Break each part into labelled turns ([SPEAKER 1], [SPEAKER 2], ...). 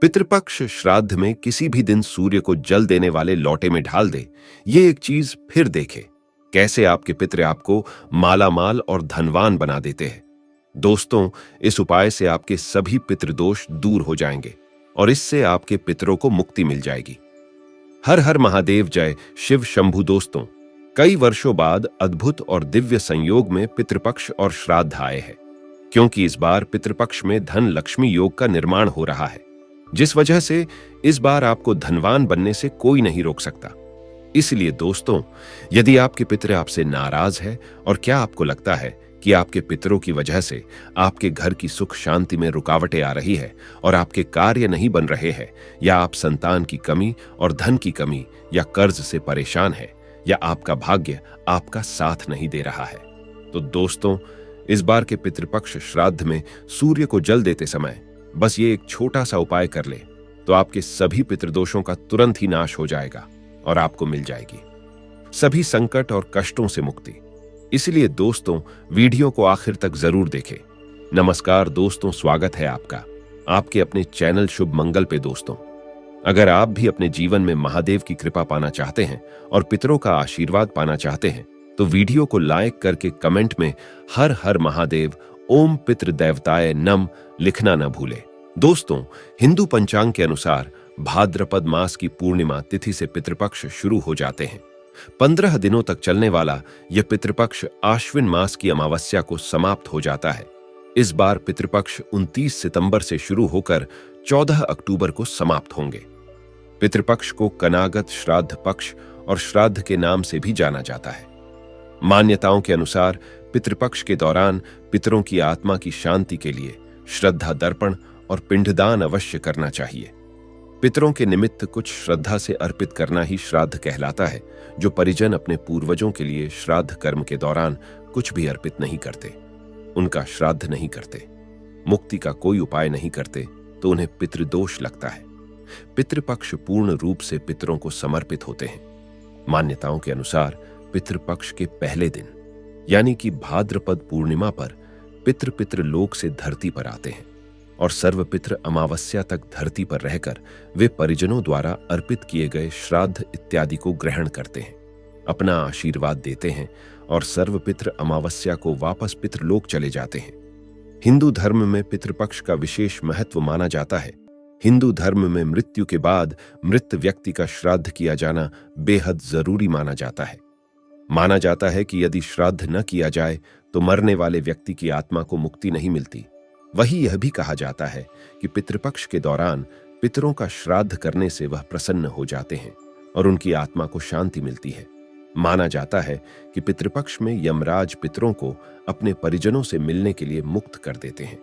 [SPEAKER 1] पितृपक्ष श्राद्ध में किसी भी दिन सूर्य को जल देने वाले लोटे में ढाल दे। ये एक चीज फिर देखे कैसे आपके पितृ आपको मालामाल और धनवान बना देते हैं। दोस्तों, इस उपाय से आपके सभी पितृदोष दूर हो जाएंगे और इससे आपके पितरों को मुक्ति मिल जाएगी। हर हर महादेव जय शिव शंभु। दोस्तों, कई वर्षों बाद अद्भुत और दिव्य संयोग में पितृपक्ष और श्राद्ध आए हैं, क्योंकि इस बार पितृपक्ष में धन लक्ष्मी योग का निर्माण हो रहा है, जिस वजह से इस बार आपको धनवान बनने से कोई नहीं रोक सकता। इसलिए दोस्तों, यदि आपके पितर आपसे नाराज है और क्या आपको लगता है कि आपके पितरों की वजह से आपके घर की सुख शांति में रुकावटें आ रही है और आपके कार्य नहीं बन रहे हैं, या आप संतान की कमी और धन की कमी या कर्ज से परेशान है, या आपका भाग्य आपका साथ नहीं दे रहा है, तो दोस्तों, इस बार के पितृपक्ष श्राद्ध में सूर्य को जल देते समय बस ये एक छोटा सा उपाय कर ले तो आपके सभी पितृदोषों का तुरंत ही नाश हो जाएगा और आपको मिल जाएगी सभी संकट और कष्टों से मुक्ति। इसलिए दोस्तों, वीडियो को आखिर तक जरूर देखें। नमस्कार दोस्तों, स्वागत है आपका आपके अपने चैनल शुभ मंगल पे। दोस्तों, अगर आप भी अपने जीवन में महादेव की कृपा पाना चाहते हैं और पितरों का आशीर्वाद पाना चाहते हैं तो वीडियो को लाइक करके कमेंट में हर हर महादेव ओम पितृ देवताय नम लिखना न भूले। दोस्तों, हिंदू पंचांग के अनुसार भाद्रपद मास की पूर्णिमा तिथि से पितृपक्ष शुरू हो जाते हैं। 15 दिनों तक चलने वाला यह पितृपक्ष आश्विन मास की अमावस्या को समाप्त हो जाता है। इस बार पितृपक्ष 29 सितंबर से शुरू होकर 14 अक्टूबर को समाप्त होंगे। पितृपक्ष को कनागत श्राद्ध पक्ष और श्राद्ध के नाम से भी जाना जाता है। मान्यताओं के अनुसार पितृपक्ष के दौरान पितरों की आत्मा की शांति के लिए श्रद्धा दर्पण और पिंडदान अवश्य करना चाहिए। पितरों के निमित्त कुछ श्रद्धा से अर्पित करना ही श्राद्ध कहलाता है। जो परिजन अपने पूर्वजों के लिए श्राद्ध कर्म के दौरान कुछ भी अर्पित नहीं करते, उनका श्राद्ध नहीं करते, मुक्ति का कोई उपाय नहीं करते, तो उन्हें पितृदोष लगता है। पितृपक्ष पूर्ण रूप से पितरों को समर्पित होते हैं। मान्यताओं के अनुसार पितृपक्ष के पहले दिन यानी कि भाद्रपद पूर्णिमा पर पितृ लोक से धरती पर आते हैं और सर्वपितृ अमावस्या तक धरती पर रहकर वे परिजनों द्वारा अर्पित किए गए श्राद्ध इत्यादि को ग्रहण करते हैं, अपना आशीर्वाद देते हैं और सर्वपितृ अमावस्या को वापस पितृलोक चले जाते हैं। हिंदू धर्म में पितृपक्ष का विशेष महत्व माना जाता है। हिंदू धर्म में मृत्यु के बाद मृत व्यक्ति का श्राद्ध किया जाना बेहद जरूरी माना जाता है। माना जाता है कि यदि श्राद्ध न किया जाए तो मरने वाले व्यक्ति की आत्मा को मुक्ति नहीं मिलती। वही यह भी कहा जाता है कि पितृपक्ष के दौरान पितरों का श्राद्ध करने से वह प्रसन्न हो जाते हैं और उनकी आत्मा को शांति मिलती है। माना जाता है कि पितृपक्ष में यमराज पितरों को अपने परिजनों से मिलने के लिए मुक्त कर देते हैं।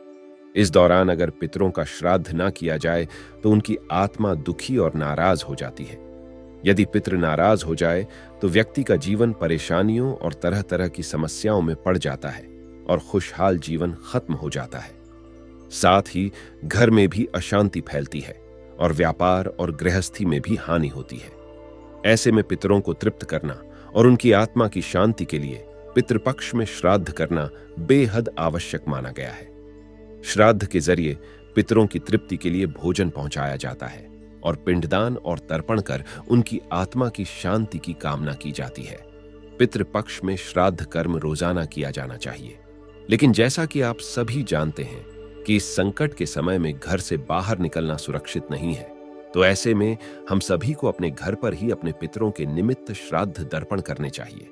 [SPEAKER 1] इस दौरान अगर पितरों का श्राद्ध न किया जाए तो उनकी आत्मा दुखी और नाराज हो जाती है। यदि पितृ नाराज हो जाए तो व्यक्ति का जीवन परेशानियों और तरह तरह की समस्याओं में पड़ जाता है और खुशहाल जीवन खत्म हो जाता है। साथ ही घर में भी अशांति फैलती है और व्यापार और गृहस्थी में भी हानि होती है। ऐसे में पितरों को तृप्त करना और उनकी आत्मा की शांति के लिए पितृपक्ष में श्राद्ध करना बेहद आवश्यक माना गया है। श्राद्ध के जरिए पितरों की तृप्ति के लिए भोजन पहुंचाया जाता है और पिंडदान और तर्पण कर उनकी आत्मा की शांति की कामना की जाती है। पितृपक्ष में श्राद्ध कर्म रोजाना किया जाना चाहिए, लेकिन जैसा कि आप सभी जानते हैं कि इस संकट के समय में घर से बाहर निकलना सुरक्षित नहीं है, तो ऐसे में हम सभी को अपने घर पर ही अपने पितरों के निमित्त श्राद्ध दर्पण करने चाहिए।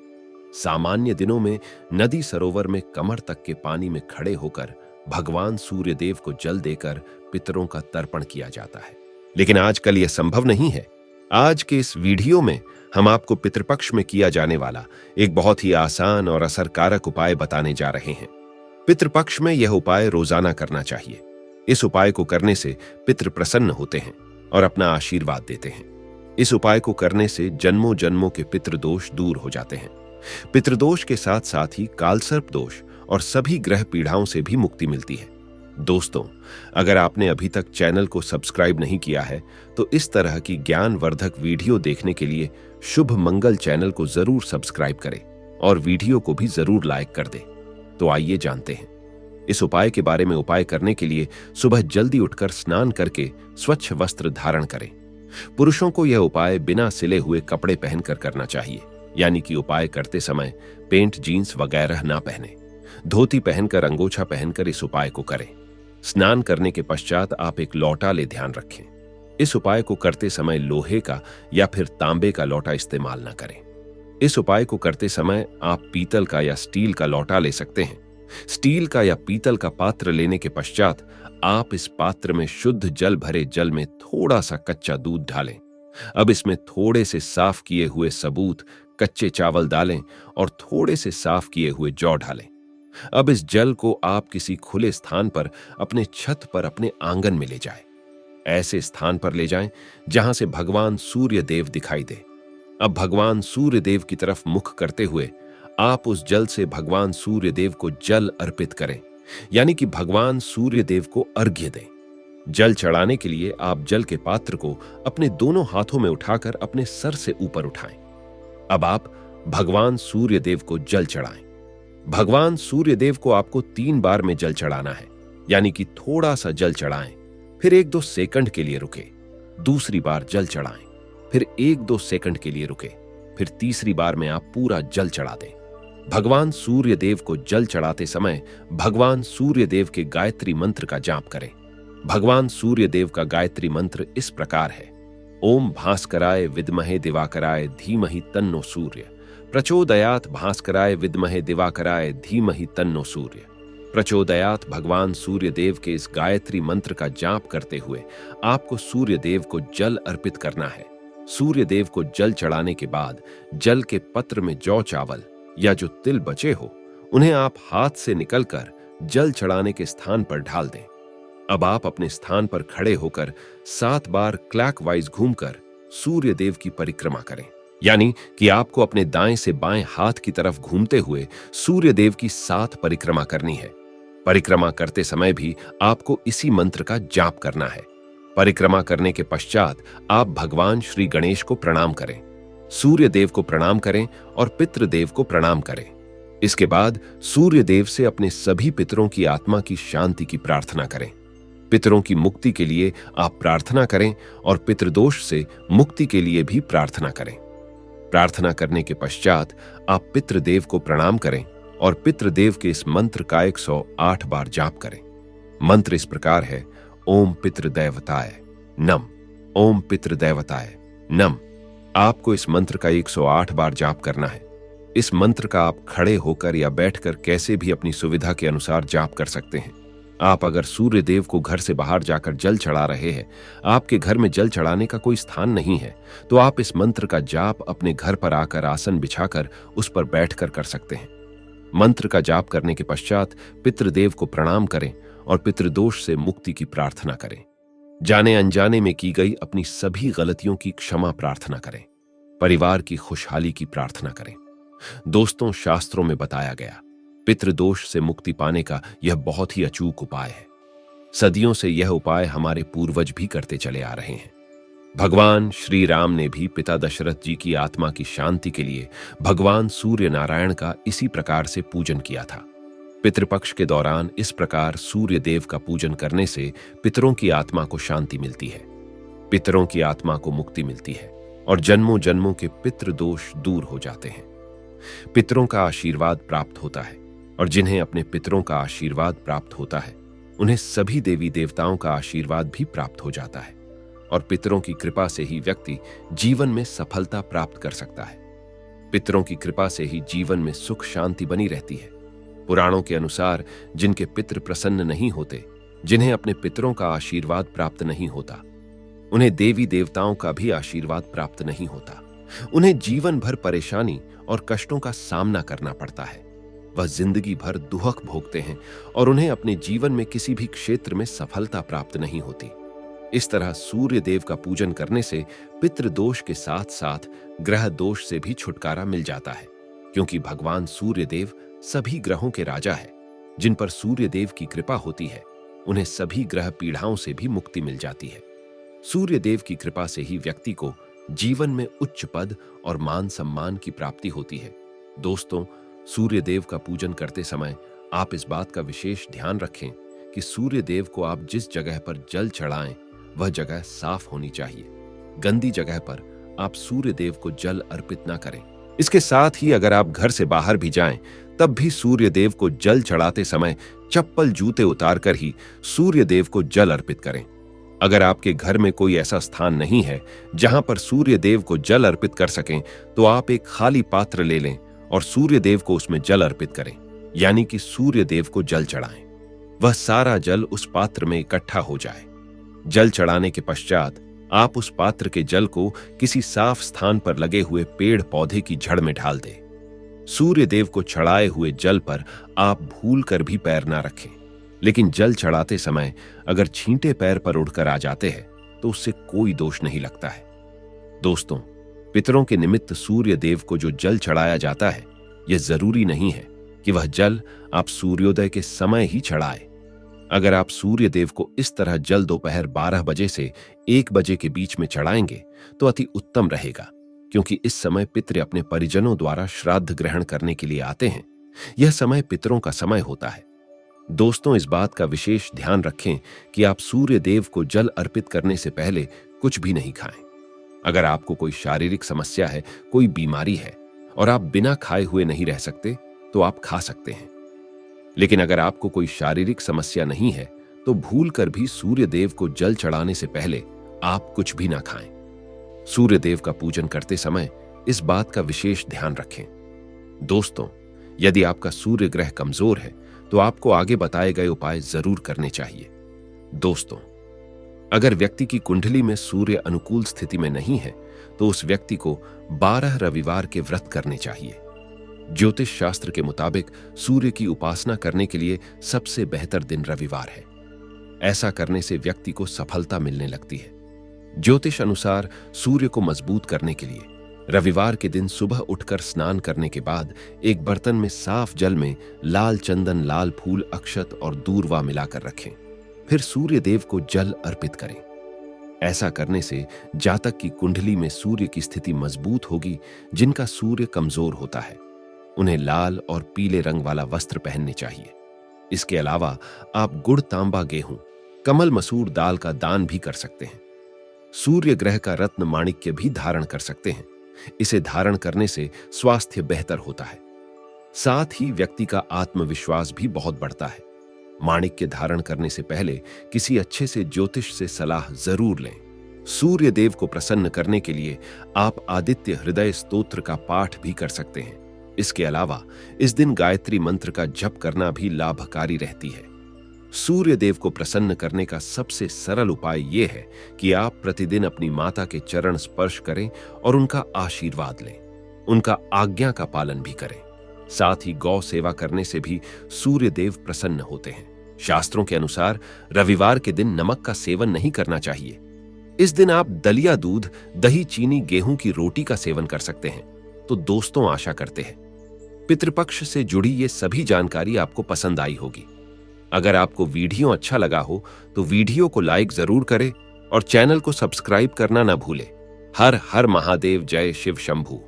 [SPEAKER 1] सामान्य दिनों में नदी सरोवर में कमर तक के पानी में खड़े होकर भगवान सूर्यदेव को जल देकर पितरों का तर्पण किया जाता है, लेकिन आजकल यह संभव नहीं है। आज के इस वीडियो में हम आपको पितृपक्ष में किया जाने वाला एक बहुत ही आसान और असरकारक उपाय बताने जा रहे हैं। पितृपक्ष में यह उपाय रोजाना करना चाहिए। इस उपाय को करने से पितृ प्रसन्न होते हैं और अपना आशीर्वाद देते हैं। इस उपाय को करने से जन्मों जन्मों के पितृदोष दूर हो जाते हैं। पितृदोष के साथ साथ ही कालसर्प दोष और सभी ग्रह पीड़ाओं से भी मुक्ति मिलती है। दोस्तों, अगर आपने अभी तक चैनल को सब्सक्राइब नहीं किया है तो इस तरह की ज्ञानवर्धक वीडियो देखने के लिए शुभ मंगल चैनल को जरूर सब्सक्राइब करें और वीडियो को भी जरूर लाइक कर दें। तो आइए जानते हैं इस उपाय के बारे में उपाय करने के लिए सुबह जल्दी उठकर स्नान करके स्वच्छ वस्त्र धारण करें। पुरुषों को यह उपाय बिना सिले हुए कपड़े पहनकर करना चाहिए, यानी कि उपाय करते समय पेंट, जीन्स वगैरह ना पहने। धोती पहनकर, अंगोछा पहनकर इस उपाय को करें। स्नान करने के पश्चात आप एक लौटा ले ध्यान रखें। इस उपाय को करते समय लोहे का या फिर तांबे का लौटा इस्तेमाल न करें। इस उपाय को करते समय आप पीतल का या स्टील का लौटा ले सकते हैं। स्टील का या पीतल का पात्र लेने के पश्चात आप इस पात्र में शुद्ध जल भरे जल में थोड़ा सा कच्चा दूध डालें। अब इसमें थोड़े से साफ किए हुए सबूत कच्चे चावल डालें और थोड़े से साफ किए हुए जौ डालें। अब इस जल को आप किसी खुले स्थान पर, अपने छत पर, अपने आंगन में ले जाएं। ऐसे स्थान पर ले जाएं जहां से भगवान सूर्य देव दिखाई दे। अब भगवान सूर्य देव की तरफ मुख करते हुए आप उस जल से भगवान सूर्य देव को जल अर्पित करें, यानी कि भगवान सूर्य देव को अर्घ्य दें। जल चढ़ाने के लिए आप जल के पात्र को अपने दोनों हाथों में उठाकर अपने सर से ऊपर उठाएं। अब आप भगवान सूर्य देव को जल चढ़ाएं। भगवान सूर्य देव को आपको 3 बार में जल चढ़ाना है, यानी कि थोड़ा सा जल चढ़ाएं, फिर 1-2 सेकंड के लिए रुके, दूसरी बार जल चढ़ाएं, फिर 1-2 सेकंड के लिए रुके, फिर तीसरी बार में आप पूरा जल चढ़ा दें। भगवान सूर्य देव को जल चढ़ाते समय भगवान सूर्य देव के गायत्री मंत्र का जाप करें। भगवान सूर्य देव का गायत्री मंत्र इस प्रकार है: ओम भास्कराय विद्महे दिवाकराय धीमहि तन्नो सूर्य प्रचोदयात्। भास्कराय विद्महे दिवाकराय धीमहि तन्नो सूर्य प्रचोदयात्। भगवान सूर्य देव के इस गायत्री मंत्र का जाप करते हुए आपको सूर्य देव को जल अर्पित करना है। सूर्य देव को जल चढ़ाने के बाद जल के पत्र में जौ चावल या जो तिल बचे हो उन्हें आप हाथ से निकलकर जल चढ़ाने के स्थान पर ढाल दें। अब आप अपने स्थान पर खड़े होकर 7 बार क्लॉकवाइज घूमकर सूर्य देव की परिक्रमा करें, यानी कि आपको अपने दाएं से बाएं हाथ की तरफ घूमते हुए सूर्य देव की 7 परिक्रमा करनी है। परिक्रमा करते समय भी आपको इसी मंत्र का जाप करना है। परिक्रमा करने के पश्चात आप भगवान श्री गणेश को प्रणाम करें, सूर्य देव को प्रणाम करें और पितृदेव को प्रणाम करें। इसके बाद सूर्य देव से अपने सभी पितरों की आत्मा की शांति की प्रार्थना करें। पितरों की मुक्ति के लिए आप प्रार्थना करें और पितृदोष से मुक्ति के लिए भी प्रार्थना करें। प्रार्थना करने के पश्चात आप पितृदेव को प्रणाम करें और पितृदेव के इस मंत्र का 108 बार जाप करें। मंत्र इस प्रकार है: ओम पितृदेवताय नम, ओम पितृदेवताय नम। आपको इस मंत्र का 108 बार जाप करना है। इस मंत्र का आप खड़े होकर या बैठकर कैसे भी अपनी सुविधा के अनुसार जाप कर सकते हैं। आप अगर सूर्य देव को घर से बाहर जाकर जल चढ़ा रहे हैं, आपके घर में जल चढ़ाने का कोई स्थान नहीं है, तो आप इस मंत्र का जाप अपने घर पर आकर आसन बिछाकर उस पर बैठकर कर सकते हैं। मंत्र का जाप करने के पश्चात पितृदेव को प्रणाम करें और पितृदोष से मुक्ति की प्रार्थना करें। जाने अनजाने में की गई अपनी सभी गलतियों की क्षमा प्रार्थना करें। परिवार की खुशहाली की प्रार्थना करें। दोस्तों, शास्त्रों में बताया गया पितृदोष से मुक्ति पाने का यह बहुत ही अचूक उपाय है। सदियों से यह उपाय हमारे पूर्वज भी करते चले आ रहे हैं। भगवान श्री राम ने भी पिता दशरथ जी की आत्मा की शांति के लिए भगवान सूर्य नारायण का इसी प्रकार से पूजन किया था। पितृपक्ष के दौरान इस प्रकार सूर्य देव का पूजन करने से पितरों की आत्मा को शांति मिलती है, पितरों की आत्मा को मुक्ति मिलती है और जन्मों जन्मों के पितृदोष दूर हो जाते हैं। पितरों का आशीर्वाद प्राप्त होता है और जिन्हें अपने पितरों का आशीर्वाद प्राप्त होता है उन्हें सभी देवी देवताओं का आशीर्वाद भी प्राप्त हो जाता है और पितरों की कृपा से ही व्यक्ति जीवन में सफलता प्राप्त कर सकता है। पितरों की कृपा से ही जीवन में सुख शांति बनी रहती है। पुराणों के अनुसार जिनके पितृ प्रसन्न नहीं होते, जिन्हें अपने पितरों का आशीर्वाद प्राप्त नहीं होता, उन्हें देवी देवताओं का भी आशीर्वाद प्राप्त नहीं होता। उन्हें जीवन भर परेशानी और कष्टों का सामना करना पड़ता है। वह जिंदगी भर दुहक भोगते हैं और उन्हें अपने जीवन में किसी भी क्षेत्र में सफलता प्राप्त नहीं होती। इस तरह सूर्य देव का पूजन करने से पितृदोष के साथ साथ ग्रह दोष से भी छुटकारा मिल जाता है, क्योंकि भगवान सूर्य देव सभी ग्रहों के राजा है। जिन पर सूर्य देव की कृपा होती है उन्हें सभी ग्रह पीड़ाओं से भी मुक्ति मिल जाती है। सूर्य देव की कृपा से ही व्यक्ति को जीवन में उच्च पद और मान सम्मान की प्राप्ति होती है। दोस्तों, सूर्य देव का पूजन करते समय आप इस बात का विशेष ध्यान रखें कि सूर्य देव को आप जिस जगह पर जल चढ़ाएं वह जगह साफ होनी चाहिए। गंदी जगह पर आप सूर्य देव को जल अर्पित ना करें। इसके साथ ही अगर आप घर से बाहर भी जाएं तब भी सूर्य देव को जल चढ़ाते समय चप्पल जूते उतारकर ही सूर्य देव को जल अर्पित करें। अगर आपके घर में कोई ऐसा स्थान नहीं है जहां पर सूर्य देव को जल अर्पित कर सकें तो आप एक खाली पात्र ले लें और सूर्य देव को उसमें जल अर्पित करें, यानी कि सूर्य देव को जल चढ़ाएं। वह सारा जल उस पात्र में इकट्ठा हो जाए। जल चढ़ाने के पश्चात आप उस पात्र के जल को किसी साफ स्थान पर लगे हुए पेड़ पौधे की जड़ में ढाल दें। सूर्य देव को चढ़ाए हुए जल पर आप भूल कर भी पैर ना रखें, लेकिन जल चढ़ाते समय अगर छींटे पैर पर उड़कर आ जाते हैं तो उससे कोई दोष नहीं लगता है। दोस्तों, पितरों के निमित्त सूर्य देव को जो जल चढ़ाया जाता है, यह जरूरी नहीं है कि वह जल आप सूर्योदय के समय ही चढ़ाए। अगर आप सूर्य देव को इस तरह जल दोपहर 12 बजे से 1 बजे के बीच में चढ़ाएंगे तो अति उत्तम रहेगा, क्योंकि इस समय पितृ अपने परिजनों द्वारा श्राद्ध ग्रहण करने के लिए आते हैं। यह समय पितरों का समय होता है। दोस्तों, इस बात का विशेष ध्यान रखें कि आप सूर्य देव को जल अर्पित करने से पहले कुछ भी नहीं खाएं। अगर आपको कोई शारीरिक समस्या है, कोई बीमारी है और आप बिना खाए हुए नहीं रह सकते तो आप खा सकते हैं, लेकिन अगर आपको कोई शारीरिक समस्या नहीं है तो भूल कर भी सूर्य देव को जल चढ़ाने से पहले आप कुछ भी ना खाएं। सूर्य देव का पूजन करते समय इस बात का विशेष ध्यान रखें। दोस्तों, यदि आपका सूर्य ग्रह कमजोर है तो आपको आगे बताए गए उपाय जरूर करने चाहिए। दोस्तों, अगर व्यक्ति की कुंडली में सूर्य अनुकूल स्थिति में नहीं है तो उस व्यक्ति को 12 रविवार के व्रत करने चाहिए। ज्योतिष शास्त्र के मुताबिक सूर्य की उपासना करने के लिए सबसे बेहतर दिन रविवार है। ऐसा करने से व्यक्ति को सफलता मिलने लगती है। ज्योतिष अनुसार सूर्य को मजबूत करने के लिए रविवार के दिन सुबह उठकर स्नान करने के बाद एक बर्तन में साफ जल में लाल चंदन, लाल फूल, अक्षत और दूर्वा मिलाकर रखें। फिर सूर्य देव को जल अर्पित करें। ऐसा करने से जातक की कुंडली में सूर्य की स्थिति मजबूत होगी। जिनका सूर्य कमजोर होता है उन्हें लाल और पीले रंग वाला वस्त्र पहनने चाहिए। इसके अलावा आप गुड़, तांबा, गेहूं, कमल, मसूर दाल का दान भी कर सकते हैं। सूर्य ग्रह का रत्न माणिक्य भी धारण कर सकते हैं। इसे धारण करने से स्वास्थ्य बेहतर होता है। साथ ही व्यक्ति का आत्मविश्वास भी बहुत बढ़ता है। माणिक्य धारण करने से पहले किसी अच्छे से ज्योतिष से सलाह जरूर लें। सूर्य देव को प्रसन्न करने के लिए आप आदित्य हृदय स्तोत्र का पाठ भी कर सकते हैं। इसके अलावा इस दिन गायत्री मंत्र का जप करना भी लाभकारी रहती है। सूर्य देव को प्रसन्न करने का सबसे सरल उपाय यह है कि आप प्रतिदिन अपनी माता के चरण स्पर्श करें और उनका आशीर्वाद लें। उनका आज्ञा का पालन भी करें। साथ ही गौ सेवा करने से भी सूर्य देव प्रसन्न होते हैं। शास्त्रों के अनुसार रविवार के दिन नमक का सेवन नहीं करना चाहिए। इस दिन आप दलिया दूध, दही, चीनी, गेहूं की रोटी का सेवन कर सकते हैं। तो दोस्तों, आशा करते हैं पितृपक्ष से जुड़ी ये सभी जानकारी आपको पसंद आई होगी। अगर आपको वीडियो अच्छा लगा हो तो वीडियो को लाइक जरूर करें और चैनल को सब्सक्राइब करना ना भूलें। हर हर महादेव, जय शिव शंभू।